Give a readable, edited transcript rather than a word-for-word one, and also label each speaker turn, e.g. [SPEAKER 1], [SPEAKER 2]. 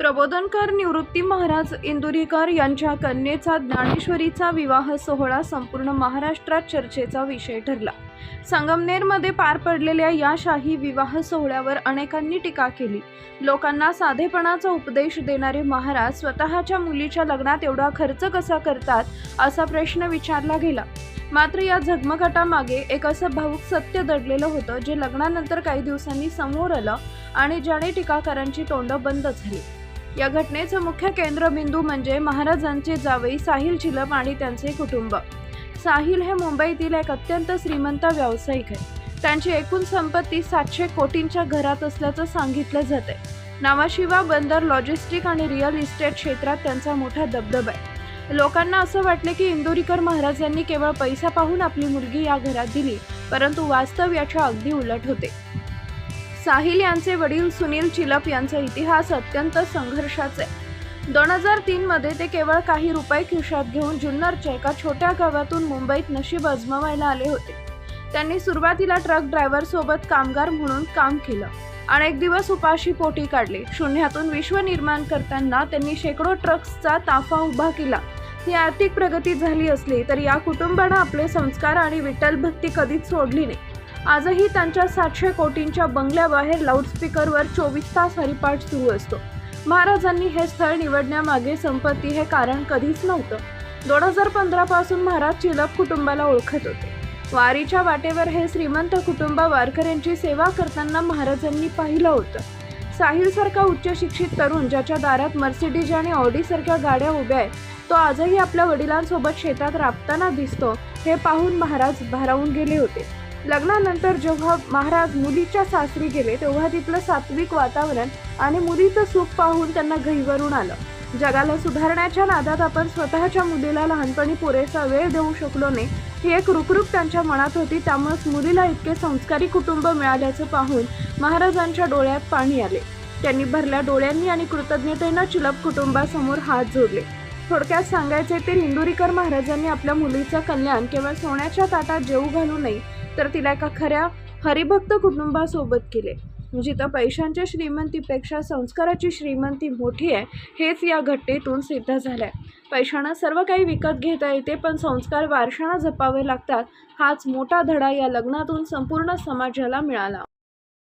[SPEAKER 1] प्रबोधनकार निवृत्ती महाराज इंदुरीकर यांच्या कन्येचा ज्ञानेश्वरीचा विवाह सोहळा संपूर्ण महाराष्ट्रात चर्चेचा विषय ठरला। संगमनेरमध्ये पार पडलेल्या या शाही विवाह सोहळ्यावर अनेकांनी टीका केली। लोकांना साधेपणाचा उपदेश देणारे महाराज स्वतःच्या मुलीच्या लग्नात एवढा खर्च कसा करतात असा प्रश्न विचारला गेला। मात्र या झगमगाटामागे एक असं भावुक सत्य दडलेलं होतं, जे लग्नानंतर काही दिवसांनी समोर आलं आणि ज्याने टीकाकारांची तोंडं बंद झाली। या घटनेचं मुख्य केंद्रबिंदू म्हणजे महाराजांचे जावई साहिल चिलप आणि त्यांचे कुटुंब। साहिल हे मुंबईतील एक अत्यंत श्रीमंत व्यावसायिक आहे। त्यांची एकूण संपत्ती 700 कोटींच्या घरात असल्याचं सांगितलं जातंय। नावाशिवा बंदर, लॉजिस्टिक आणि रिअल इस्टेट क्षेत्रात त्यांचा मोठा दबदबा आहे। लोकांना असं वाटले की इंदुरीकर महाराजांनी केवळ पैसा पाहून आपली मुलगी या घरात दिली, परंतु वास्तव याच्या अगदी उलट होते। साहिल यांचे वडील सुनील चिलप यांचा इतिहास अत्यंत संघर्षाचा आहे। 2003 मध्ये ते केवळ काही रुपये खिशात घेऊन जुन्नरच्या एका छोट्या गावातून मुंबईत नशीब आजमावायला आले होते। त्यांनी सुरुवातीला ट्रक ड्रायव्हर सोबत कामगार म्हणून काम केलं। अनेक दिवस उपाशी पोटी काढले। शून्यातून विश्व निर्माण करताना त्यांनी शेकडो ट्रक्सचा ताफा उभा केला। ही आर्थिक प्रगती झाली असली तरी या कुटुंबानं आपले संस्कार आणि विठ्ठल भक्ती कधीच सोडली नाही। आजही त्यांच्या 700 कोटींच्या बंगल्याबाहेर लाऊडस्पीकरवर 24 तास हरिपाठ सुरू असतो। महाराजांनी हे स्थळ निवडण्यामागे संपत्ती हे कारण कधीच नव्हतं। 2015 पासून महाराज चिलप कुटुंबाला ओळखत होते। वारीच्या वाटेवर हे श्रीमंत कुटुंब वारकऱ्यांची सेवा करताना महाराजांनी पाहिलं होतं। साहिल सारखा उच्च शिक्षित तरुण, ज्याच्या दारात मर्सिडीज आणि ऑडी सारख्या गाड्या उभ्या आहेत, तो आजही आपल्या वडिलांसोबत शेतात राबताना दिसतो, हे पाहून महाराज भारावून गेले होते। लग्नानंतर जेव्हा महाराज मुलीच्या सासरी गेले तेव्हा तिथलं सात्विक वातावरण आणि मुलीचं सुख पाहून त्यांना गहिवरून आलं। जगाला सुधारण्याच्या नादात आपण स्वतःच्या मुलीला लहानपणी पुरेसा वेळ देऊ शकलो नाही, ही एक रुकरुक त्यांच्या मनात होती। त्यामुळेच मुलीला इतके संस्कारी कुटुंब मिळाल्याचं पाहून महाराजांच्या डोळ्यात पाणी आले। त्यांनी भरल्या डोळ्यांनी आणि कृतज्ञतेनं चिलप कुटुंबासमोर हात जोडले। थोडक्यात सांगायचे तर इंदुरीकर महाराजांनी आपल्या मुलीचं कल्याण केवळ सोन्याच्या ताटात जेवू घालू नये, तर तिला एका खऱ्या हरिभक्त कुटुंबासोबत केले। जिथं पैशांच्या श्रीमंतीपेक्षा संस्काराची श्रीमंती मोठी आहे, हेच या घटनेतून सिद्ध झालंय। पैशानं सर्व काही विकत घेता येते, पण संस्कार वारशानं जपावे लागतात। हाच मोठा धडा या लग्नातून संपूर्ण समाजाला मिळाला।